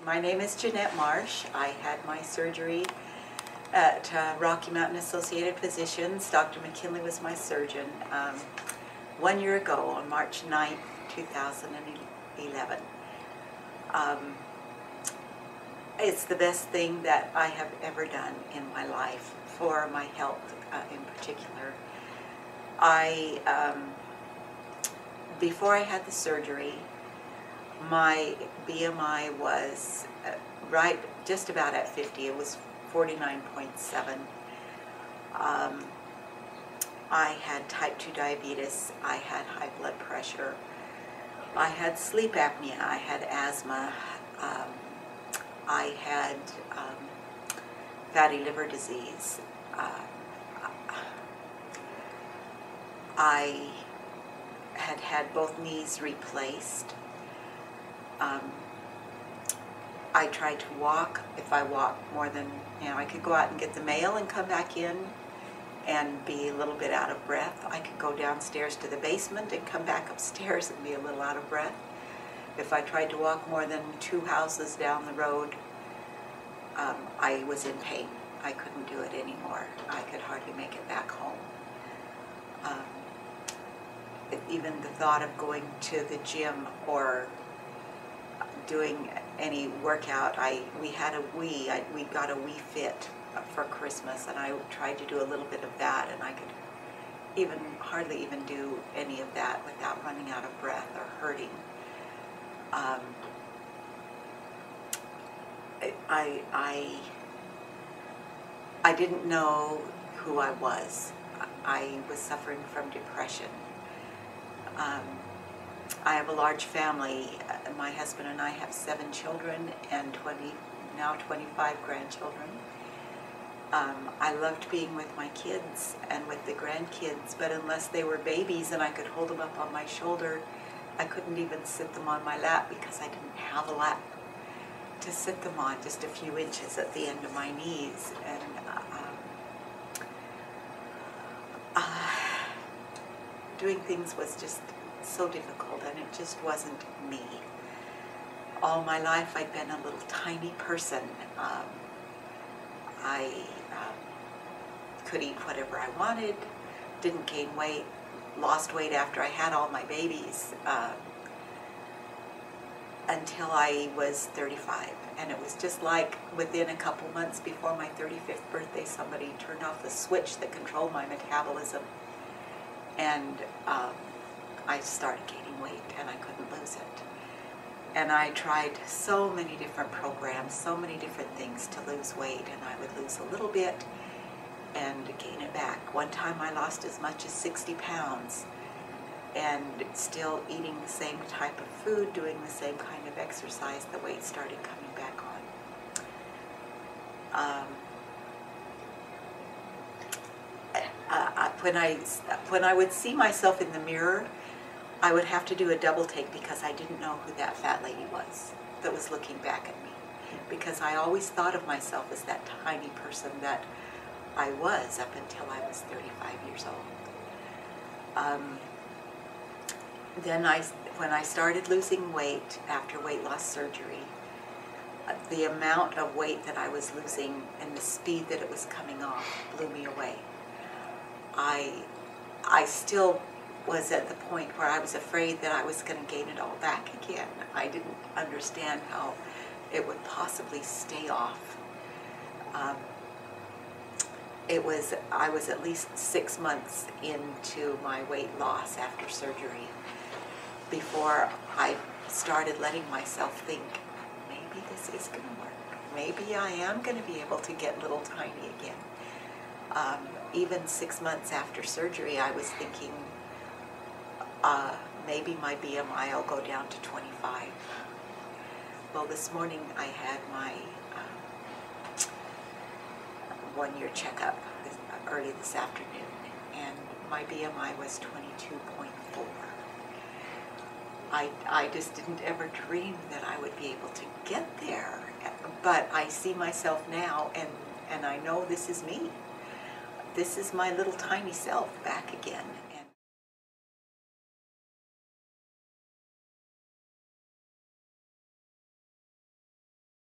My name is Jeanette Marsh. I had my surgery at Rocky Mountain Associated Physicians. Dr. McKinley was my surgeon 1 year ago on March 9th, 2011. It's the best thing that I have ever done in my life for my health in particular. Before I had the surgery, my BMI was just about at 50. It was 49.7. I had type 2 diabetes. I had high blood pressure. I had sleep apnea. I had asthma. I had fatty liver disease. I had both knees replaced. I tried to walk. If I walked more than, I could go out and get the mail and come back in and be a little bit out of breath. I could go downstairs to the basement and come back upstairs and be a little out of breath. If I tried to walk more than 2 houses down the road, I was in pain. I couldn't do it anymore. I could hardly make it back home. Even the thought of going to the gym or doing any workout, we got a Wii Fit for Christmas, and I tried to do a little bit of that, and I could hardly even do any of that without running out of breath or hurting. I didn't know who I was. I was suffering from depression. I have a large family. My husband and I have 7 children and now 25 grandchildren. I loved being with my kids and with the grandkids, but unless they were babies and I could hold them up on my shoulder, I couldn't even sit them on my lap because I didn't have a lap to sit them on, just a few inches at the end of my knees. And doing things was just so difficult, and it just wasn't me. All my life I'd been a little tiny person. I could eat whatever I wanted, didn't gain weight, lost weight after I had all my babies, until I was 35. And it was just like within a couple months before my 35th birthday, somebody turned off the switch that controlled my metabolism, and I started gaining weight and I couldn't lose it. And I tried so many different programs, so many different things to lose weight, and I would lose a little bit and gain it back. One time I lost as much as 60 pounds and still eating the same type of food, doing the same kind of exercise, the weight started coming back on. When I would see myself in the mirror, I would have to do a double take because I didn't know who that fat lady was that was looking back at me, because I always thought of myself as that tiny person that I was up until I was 35 years old. Then when I started losing weight after weight loss surgery, the amount of weight that I was losing and the speed that it was coming off blew me away. I still was at the point where I was afraid that I was going to gain it all back again. I didn't understand how it would possibly stay off. I was at least 6 months into my weight loss after surgery before I started letting myself think, maybe this is going to work. Maybe I am going to be able to get little tiny again. Even 6 months after surgery, I was thinking, maybe my BMI will go down to 25. Well, this morning I had my 1-year checkup early this afternoon, and my BMI was 22.4. I just didn't ever dream that I would be able to get there, but I see myself now, and I know this is me. This is my little tiny self back again,